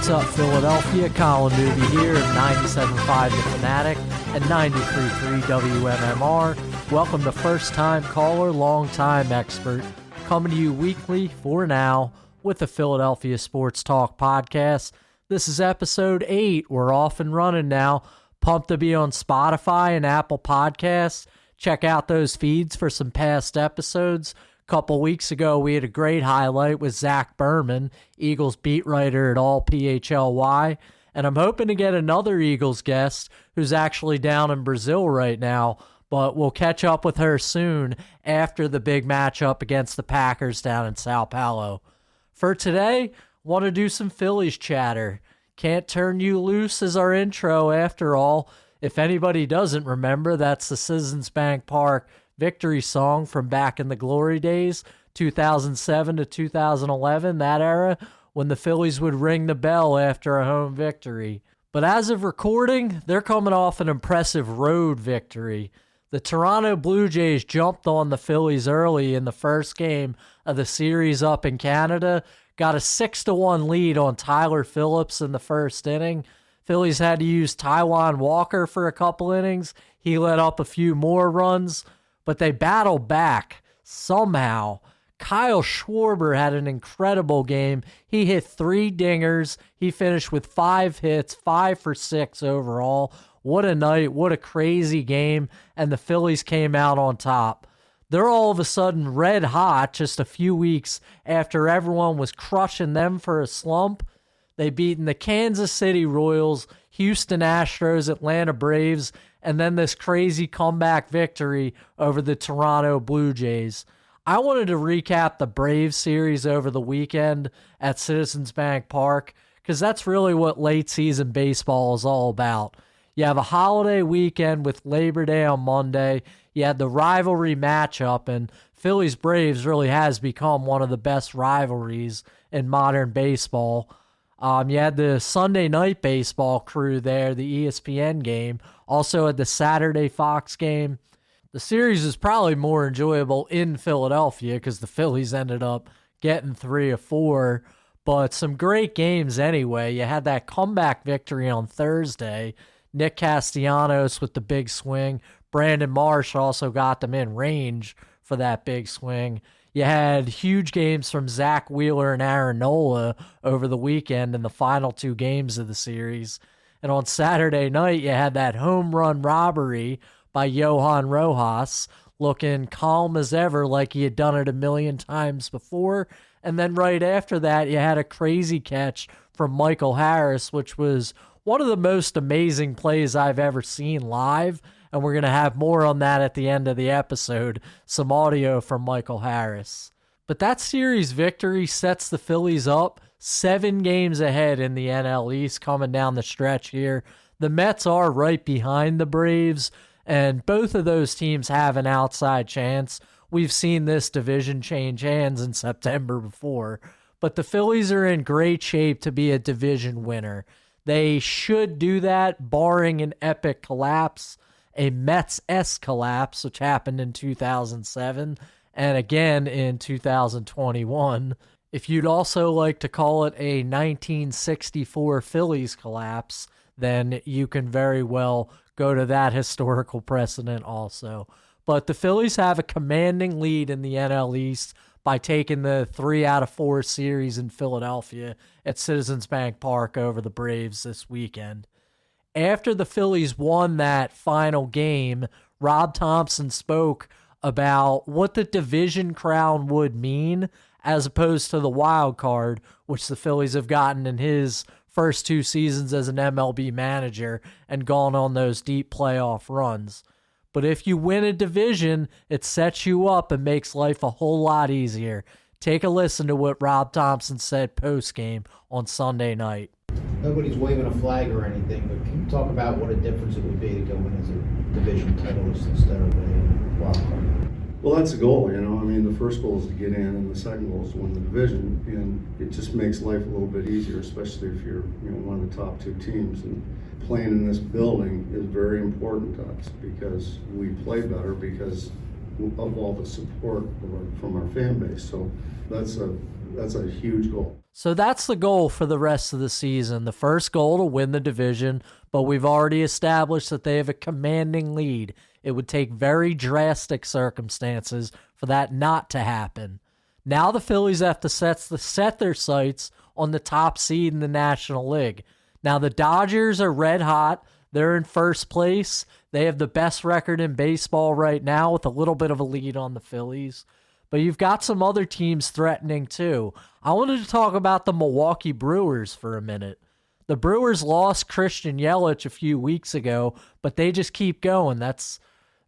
What's up, Philadelphia? Colin Newby here at 97.5 The Fanatic and 93.3 WMMR. Welcome to first-time caller, long-time expert, coming to you weekly for now with the Philadelphia Sports Talk podcast. This is episode 8. We're off and running now. Pumped to be on Spotify and Apple Podcasts. Check out those feeds for some past episodes. A couple weeks ago, we had a great highlight with Zach Berman, Eagles beat writer at All PHLY, and I'm hoping to get another Eagles guest who's actually down in Brazil right now, but we'll catch up with her soon after the big matchup against the Packers down in Sao Paulo. For today, want to do some Phillies chatter. Can't Turn You Loose is our intro after all. If anybody doesn't remember, that's the Citizens Bank Park victory song from back in the glory days, 2007 to 2011, that era, when the Phillies would ring the bell after a home victory. But as of recording, they're coming off an impressive road victory. The Toronto Blue Jays jumped on the Phillies early in the first game of the series up in Canada, got a 6-1 lead on Tyler Phillips in the first inning. Phillies had to use Taijuan Walker for a couple innings. He let up a few more runs, but they battled back somehow. Kyle Schwarber had an incredible game. He hit 3 dingers. He finished with 5 hits, 5 for 6 overall. What a night. What a crazy game. And the Phillies came out on top. They're all of a sudden red hot just a few weeks after everyone was crushing them for a slump. They beaten the Kansas City Royals, Houston Astros, Atlanta Braves, and then this crazy comeback victory over the Toronto Blue Jays. I wanted to recap the Braves series over the weekend at Citizens Bank Park because that's really what late season baseball is all about. You have a holiday weekend with Labor Day on Monday. You had the rivalry matchup, and Phillies-Braves really has become one of the best rivalries in modern baseball. You had the Sunday night baseball crew there, the ESPN game, also had the Saturday Fox game. The series is probably more enjoyable in Philadelphia because the Phillies ended up getting 3 of 4, but some great games anyway. You had that comeback victory on Thursday. Nick Castellanos with the big swing. Brandon Marsh also got them in range for that big swing. You had huge games from Zach Wheeler and Aaron Nola over the weekend in the final 2 games of the series. And on Saturday night, you had that home run robbery by Johan Rojas, looking calm as ever like he had done it a million times before. And then right after that, you had a crazy catch from Michael Harris, which was one of the most amazing plays I've ever seen live. And we're going to have more on that at the end of the episode, some audio from Michael Harris. But that series victory sets the Phillies up 7 games ahead in the NL East coming down the stretch here. The Mets are right behind the Braves, and both of those teams have an outside chance. We've seen this division change hands in September before, but the Phillies are in great shape to be a division winner. They should do that, barring an epic collapse. A Mets-esque collapse, which happened in 2007, and again in 2021. If you'd also like to call it a 1964 Phillies collapse, then you can very well go to that historical precedent also. But the Phillies have a commanding lead in the NL East by taking the 3 out of 4 series in Philadelphia at Citizens Bank Park over the Braves this weekend. After the Phillies won that final game, Rob Thompson spoke about what the division crown would mean as opposed to the wild card, which the Phillies have gotten in his first 2 seasons as an MLB manager and gone on those deep playoff runs. But if you win a division, it sets you up and makes life a whole lot easier. Take a listen to what Rob Thompson said post-game on Sunday night. Nobody's waving a flag or anything, but can you talk about what a difference it would be to go in as a division titleist instead of a wild card? Well, that's the goal, you know. I mean, the first goal is to get in, and the second goal is to win the division, and it just makes life a little bit easier, especially if you're, one of the top 2 teams. And playing in this building is very important to us because we play better because of all the support from our fan base. So that's a huge goal. So that's the goal for the rest of the season. The first goal to win the division, but we've already established that they have a commanding lead. It would take very drastic circumstances for that not to happen. Now the Phillies have to set their sights on the top seed in the National League. Now the Dodgers are red hot. They're in first place. They have the best record in baseball right now with a little bit of a lead on the Phillies. But you've got some other teams threatening too. I wanted to talk about the Milwaukee Brewers for a minute. The Brewers lost Christian Yelich a few weeks ago, but they just keep going. That's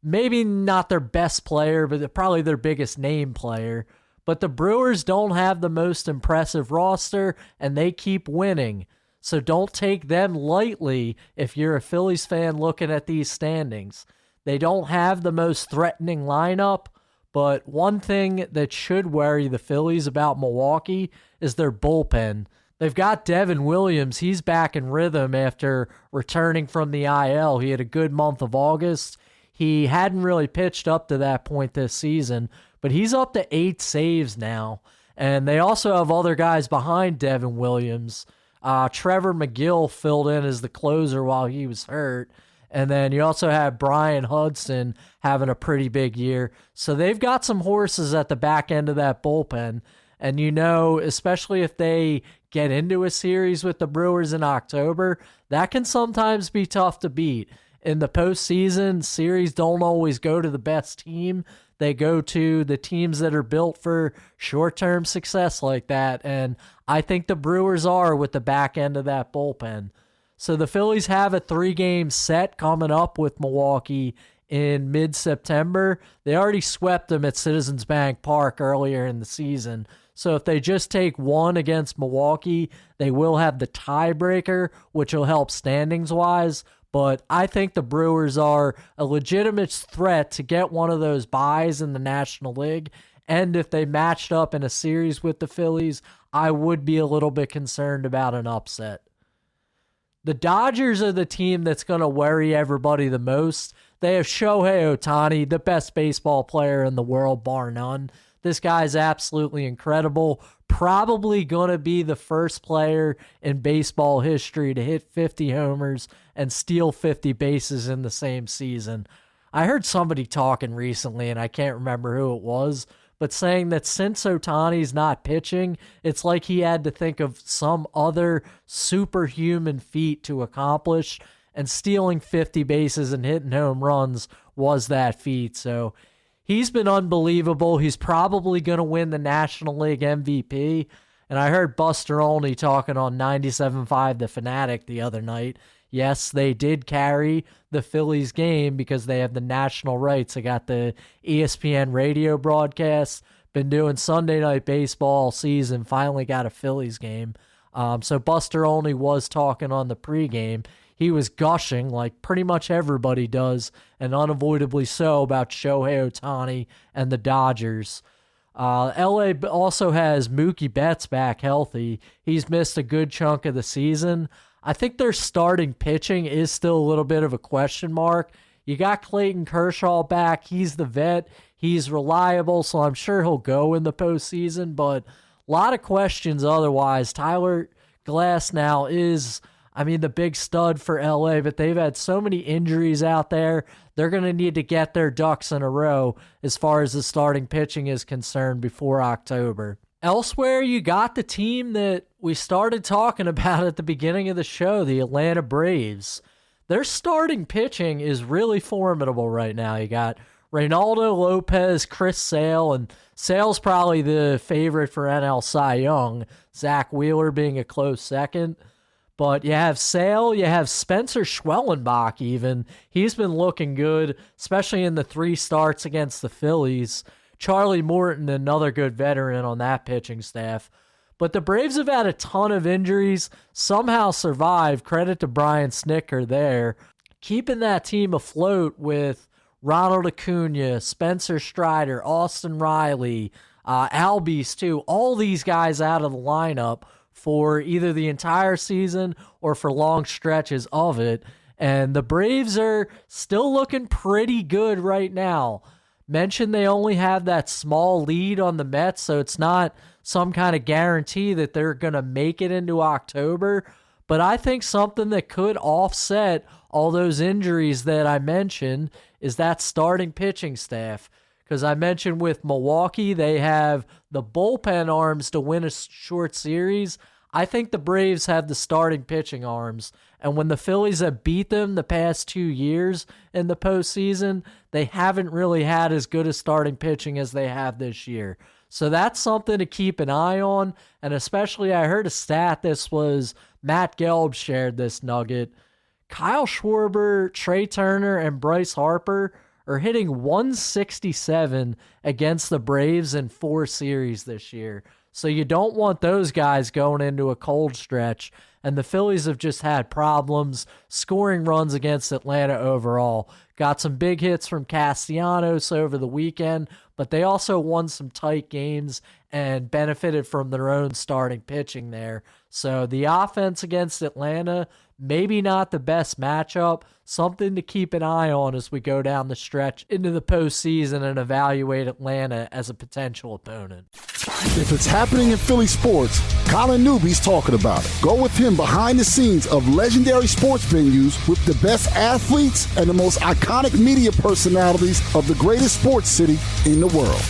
maybe not their best player, but probably their biggest name player. But the Brewers don't have the most impressive roster, and they keep winning. So don't take them lightly if you're a Phillies fan looking at these standings. They don't have the most threatening lineup, but one thing that should worry the Phillies about Milwaukee is their bullpen. They've got Devin Williams. He's back in rhythm after returning from the IL. He had a good month of August. He hadn't really pitched up to that point this season, but he's up to 8 saves now. And they also have other guys behind Devin Williams. Trevor McGill filled in as the closer while he was hurt. And then you also have Brian Hudson having a pretty big year. So they've got some horses at the back end of that bullpen. And especially if they get into a series with the Brewers in October, that can sometimes be tough to beat. In the postseason, series don't always go to the best team. They go to the teams that are built for short-term success like that. And I think the Brewers are with the back end of that bullpen. So the Phillies have a 3-game set coming up with Milwaukee in mid-September. They already swept them at Citizens Bank Park earlier in the season. So if they just take one against Milwaukee, they will have the tiebreaker, which will help standings-wise. But I think the Brewers are a legitimate threat to get one of those byes in the National League. And if they matched up in a series with the Phillies, I would be a little bit concerned about an upset. The Dodgers are the team that's going to worry everybody the most. They have Shohei Ohtani, the best baseball player in the world, bar none. This guy's absolutely incredible. Probably going to be the first player in baseball history to hit 50 homers and steal 50 bases in the same season. I heard somebody talking recently, and I can't remember who it was, but saying that since Ohtani's not pitching, it's like he had to think of some other superhuman feat to accomplish, and stealing 50 bases and hitting home runs was that feat. So he's been unbelievable. He's probably going to win the National League MVP. And I heard Buster Olney talking on 97.5 The Fanatic the other night. Yes, they did carry the Phillies game because they have the national rights. They got the ESPN radio broadcast. Been doing Sunday Night Baseball all season. Finally got a Phillies game. So Buster Olney was talking on the pregame. He was gushing like pretty much everybody does, and unavoidably so, about Shohei Ohtani and the Dodgers. LA also has Mookie Betts back healthy. He's missed a good chunk of the season. I think their starting pitching is still a little bit of a question mark. You got Clayton Kershaw back. He's the vet. He's reliable, so I'm sure he'll go in the postseason, but a lot of questions otherwise. Tyler Glasnow is, the big stud for LA, but they've had so many injuries out there. They're going to need to get their ducks in a row as far as the starting pitching is concerned before October. Elsewhere, you got the team that we started talking about at the beginning of the show, the Atlanta Braves. Their starting pitching is really formidable right now. You got Reynaldo Lopez, Chris Sale, and Sale's probably the favorite for NL Cy Young, Zach Wheeler being a close second. But you have Sale, you have Spencer Schwellenbach even. He's been looking good, especially in the 3 starts against the Phillies. Charlie Morton, another good veteran on that pitching staff. But the Braves have had a ton of injuries, somehow survived. Credit to Brian Snitker there. Keeping that team afloat with Ronald Acuna, Spencer Strider, Austin Riley, Albies too. All these guys out of the lineup for either the entire season or for long stretches of it. And the Braves are still looking pretty good right now. Mentioned they only have that small lead on the Mets, so it's not some kind of guarantee that they're going to make it into October. But I think something that could offset all those injuries that I mentioned is that starting pitching staff. Because I mentioned with Milwaukee, they have the bullpen arms to win a short series. I think the Braves have the starting pitching arms. And when the Phillies have beat them the past 2 years in the postseason, they haven't really had as good a starting pitching as they have this year. So that's something to keep an eye on. And especially, I heard a stat, this was Matt Gelb shared this nugget. Kyle Schwarber, Trey Turner, and Bryce Harper are hitting 167 against the Braves in 4 series this year. So you don't want those guys going into a cold stretch. And the Phillies have just had problems scoring runs against Atlanta overall. Got some big hits from Castellanos over the weekend, but they also won some tight games and benefited from their own starting pitching there. So the offense against Atlanta, maybe not the best matchup, something to keep an eye on as we go down the stretch into the postseason and evaluate Atlanta as a potential opponent. If it's happening in Philly sports, Colin Newby's talking about it. Go with him behind the scenes of legendary sports venues with the best athletes and the most iconic media personalities of the greatest sports city in the world.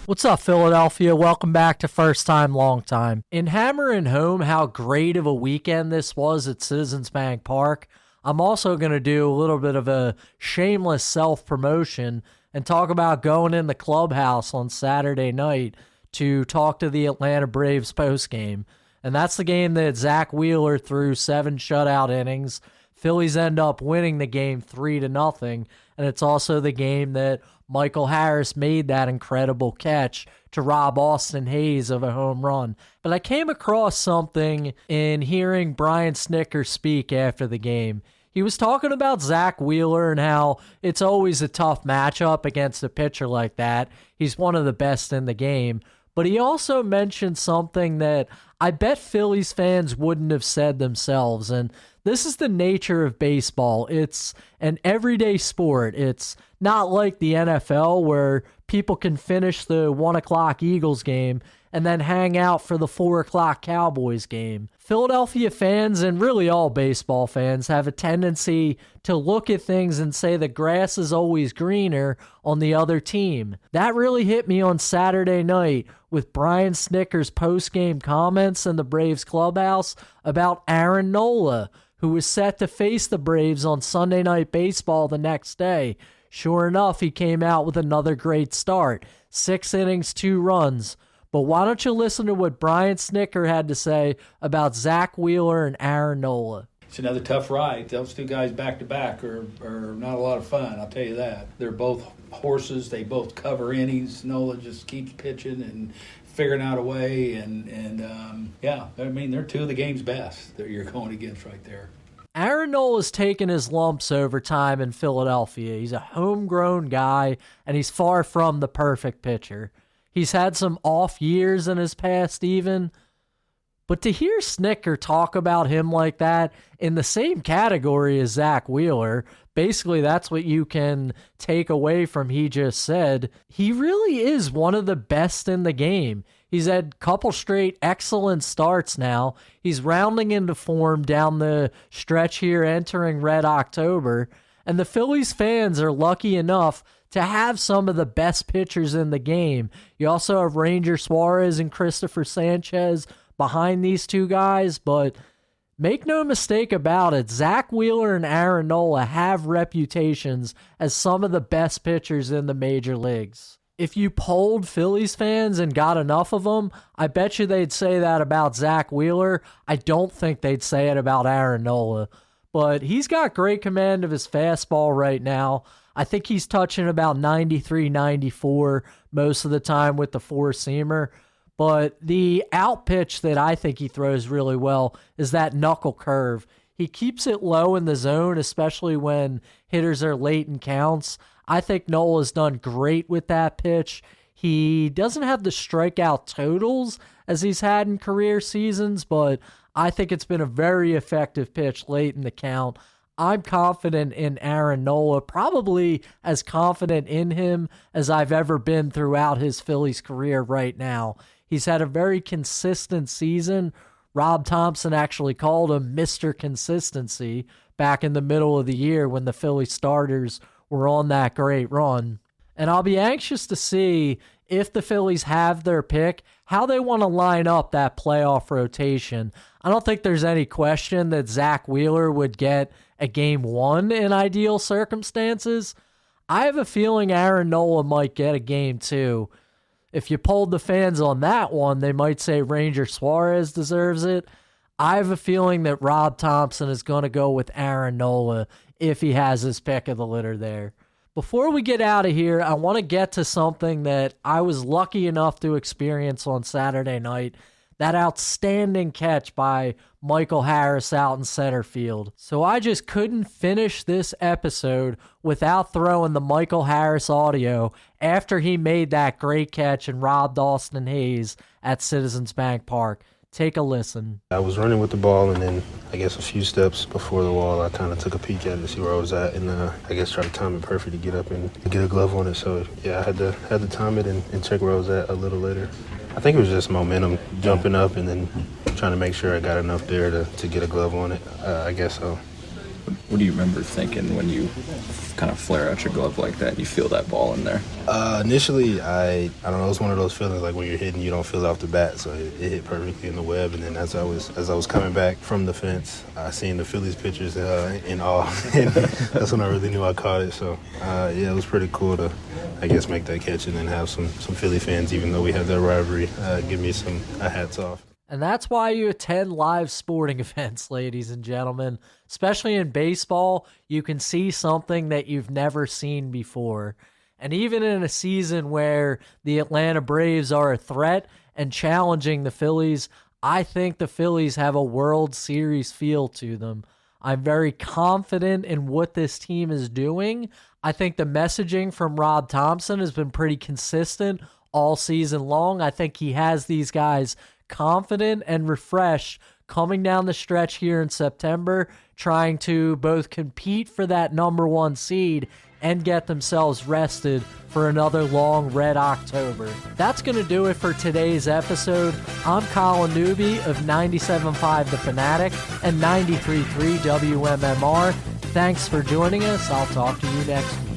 What's up, Philadelphia? Welcome back to First Time, Long Time. In hammering home how great of a weekend this was at Citizens Bank Park, I'm also going to do a little bit of a shameless self-promotion and talk about going in the clubhouse on Saturday night to talk to the Atlanta Braves postgame. And that's the game that Zach Wheeler threw 7 shutout innings. Phillies end up winning the game 3-0, and it's also the game that Michael Harris made that incredible catch to rob Austin Hayes of a home run. But I came across something in hearing Brian Snitker speak after the game. He was talking about Zach Wheeler and how it's always a tough matchup against a pitcher like that. He's one of the best in the game. But he also mentioned something that I bet Phillies fans wouldn't have said themselves. And this is the nature of baseball. It's an everyday sport. It's not like the NFL where people can finish the 1 o'clock Eagles game and then hang out for the 4 o'clock Cowboys game. Philadelphia fans, and really all baseball fans, have a tendency to look at things and say the grass is always greener on the other team. That really hit me on Saturday night with Brian Snitker's post-game comments in the Braves clubhouse about Aaron Nola, who was set to face the Braves on Sunday Night Baseball the next day. Sure enough, he came out with another great start. 6 innings, 2 runs. But why don't you listen to what Brian Snitker had to say about Zach Wheeler and Aaron Nola? It's another tough ride. Those 2 guys back-to-back are not a lot of fun, I'll tell you that. They're both horses. They both cover innings. Nola just keeps pitching and figuring out a way. Yeah, I mean, they're 2 of the game's best that you're going against right there. Aaron Nola's taken his lumps over time in Philadelphia. He's a homegrown guy, and he's far from the perfect pitcher. He's had some off years in his past even. But to hear Snitker talk about him like that in the same category as Zach Wheeler, basically that's what you can take away from he just said. He really is one of the best in the game. He's had a couple straight excellent starts now. He's rounding into form down the stretch here entering Red October. And the Phillies fans are lucky enough to have some of the best pitchers in the game. You also have Ranger Suarez and Christopher Sanchez behind these 2 guys, but make no mistake about it, Zach Wheeler and Aaron Nola have reputations as some of the best pitchers in the major leagues. If you polled Phillies fans and got enough of them, I bet you they'd say that about Zach Wheeler. I don't think they'd say it about Aaron Nola. But he's got great command of his fastball right now. I think he's touching about 93, 94 most of the time with the 4-seamer. But the out pitch that I think he throws really well is that knuckle curve. He keeps it low in the zone, especially when hitters are late in counts. I think Nola's done great with that pitch. He doesn't have the strikeout totals as he's had in career seasons, but I think it's been a very effective pitch late in the count. I'm confident in Aaron Nola, probably as confident in him as I've ever been throughout his Phillies career right now. He's had a very consistent season. Rob Thompson actually called him Mr. Consistency back in the middle of the year when the Philly starters were on that great run. And I'll be anxious to see, if the Phillies have their pick, how they want to line up that playoff rotation. I don't think there's any question that Zach Wheeler would get a game 1 in ideal circumstances. I have a feeling Aaron Nola might get a game 2. If you polled the fans on that one, they might say Ranger Suarez deserves it. I have a feeling that Rob Thompson is going to go with Aaron Nola if he has his pick of the litter there. Before we get out of here, I want to get to something that I was lucky enough to experience on Saturday night, that outstanding catch by Michael Harris out in center field. So I just couldn't finish this episode without throwing the Michael Harris audio after he made that great catch and robbed Austin Hayes at Citizens Bank Park. Take a listen. I was running with the ball, and then I guess a few steps before the wall, I kind of took a peek at it to see where I was at, and I guess tried to time it perfect to get up and get a glove on it. So yeah, I had to time it and check where I was at a little later. I think it was just momentum, jumping up and then trying to make sure I got enough there to get a glove on it. I guess so. What do you remember thinking when you kind of flare out your glove like that and you feel that ball in there? Initially, I don't know, it was one of those feelings like when you're hitting, you don't feel it off the bat, so it hit perfectly in the web. And then as I was coming back from the fence, I seen the Phillies pitchers in awe, and that's when I really knew I caught it. So yeah, it was pretty cool to, I guess, make that catch and then have some Philly fans, even though we have that rivalry, give me some hats off. And that's why you attend live sporting events, ladies and gentlemen. Especially in baseball, you can see something that you've never seen before. And even in a season where the Atlanta Braves are a threat and challenging the Phillies, I think the Phillies have a World Series feel to them. I'm very confident in what this team is doing. I think the messaging from Rob Thompson has been pretty consistent all season long. I think he has these guys confident and refreshed coming down the stretch here in September, trying to both compete for that number 1 seed and get themselves rested for another long Red October. That's going to do it for today's episode. I'm Colin Newby of 97.5 The Fanatic and 93.3 WMMR. Thanks for joining us. I'll talk to you next week.